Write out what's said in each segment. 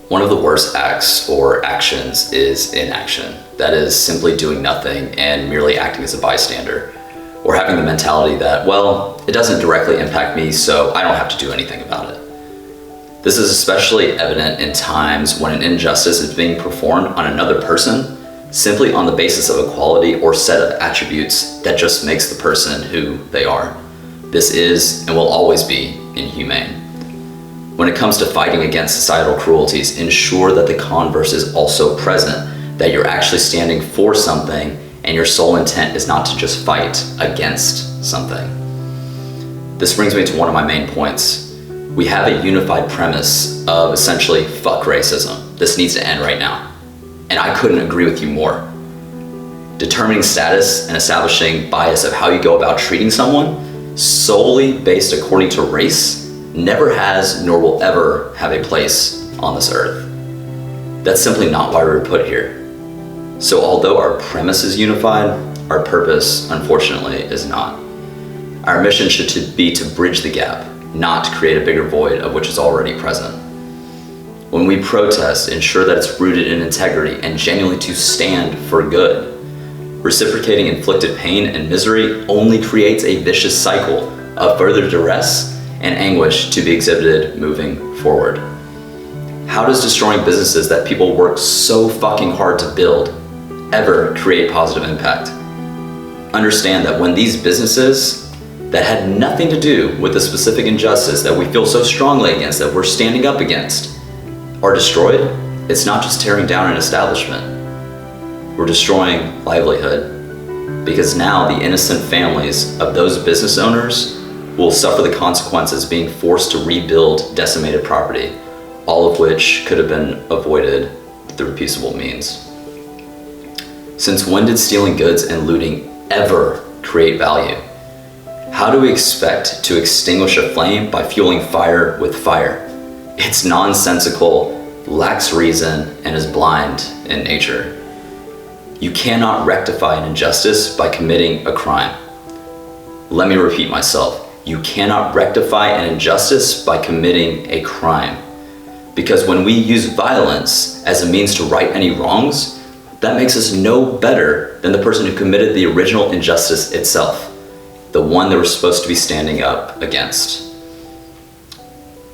One of the worst acts or actions is inaction. That is simply doing nothing and merely acting as a bystander, or having the mentality that, well, it doesn't directly impact me, so I don't have to do anything about it. This is especially evident in times when an injustice is being performed on another person simply on the basis of a quality or set of attributes that just makes the person who they are. This is and will always be inhumane. When it comes to fighting against societal cruelties, ensure that the converse is also present, that you're actually standing for something and your sole intent is not to just fight against something. This brings me to one of my main points. We have a unified premise of essentially fuck racism. This needs to end right now. And I couldn't agree with you more. Determining status and establishing bias of how you go about treating someone solely based according to race never has nor will ever have a place on this earth. That's simply not why we were put here. So although our premise is unified, our purpose, unfortunately, is not. Our mission should be to bridge the gap, not to create a bigger void of which is already present. When we protest, ensure that it's rooted in integrity and genuinely to stand for good. Reciprocating inflicted pain and misery only creates a vicious cycle of further duress and anguish to be exhibited moving forward. How does destroying businesses that people work so fucking hard to build ever create positive impact? Understand that when these businesses that had nothing to do with the specific injustice that we feel so strongly against, that we're standing up against, are destroyed, it's not just tearing down an establishment. We're destroying livelihood, because now the innocent families of those business owners will suffer the consequences being forced to rebuild decimated property, all of which could have been avoided through peaceable means. Since when did stealing goods and looting ever create value? How do we expect to extinguish a flame by fueling fire with fire? It's nonsensical, lacks reason, and is blind in nature. You cannot rectify an injustice by committing a crime. Let me repeat myself. You cannot rectify an injustice by committing a crime. Because when we use violence as a means to right any wrongs, that makes us no better than the person who committed the original injustice itself, the one that we're supposed to be standing up against.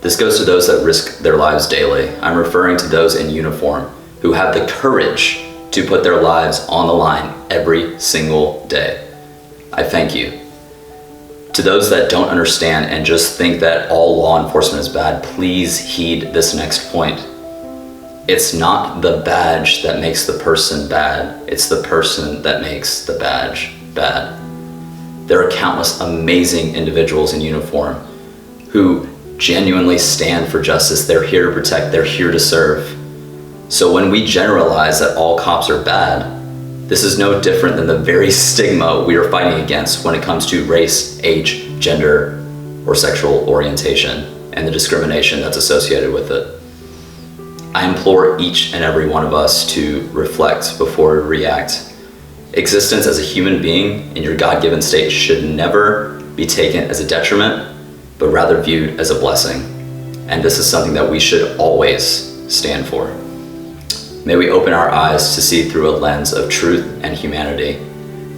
This goes to those that risk their lives daily. I'm referring to those in uniform who have the courage to put their lives on the line every single day. I thank you. To those that don't understand and just think that all law enforcement is bad, please heed this next point. It's not the badge that makes the person bad, it's the person that makes the badge bad. There are countless amazing individuals in uniform who genuinely stand for justice. They're here to protect, they're here to serve. So when we generalize that all cops are bad, this is no different than the very stigma we are fighting against when it comes to race, age, gender, or sexual orientation, and the discrimination that's associated with it. I implore each and every one of us to reflect before we react. Existence as a human being in your God-given state should never be taken as a detriment, but rather viewed as a blessing. And this is something that we should always stand for. May we open our eyes to see through a lens of truth and humanity,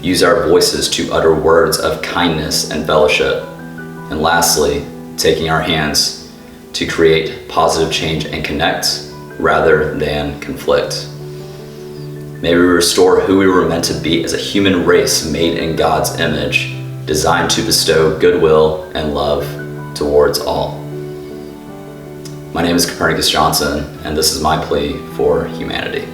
use our voices to utter words of kindness and fellowship, and lastly, taking our hands to create positive change and connect rather than conflict. May we restore who we were meant to be as a human race made in God's image, designed to bestow goodwill and love towards all. My name is Copernicus Johnson, and this is my plea for humanity.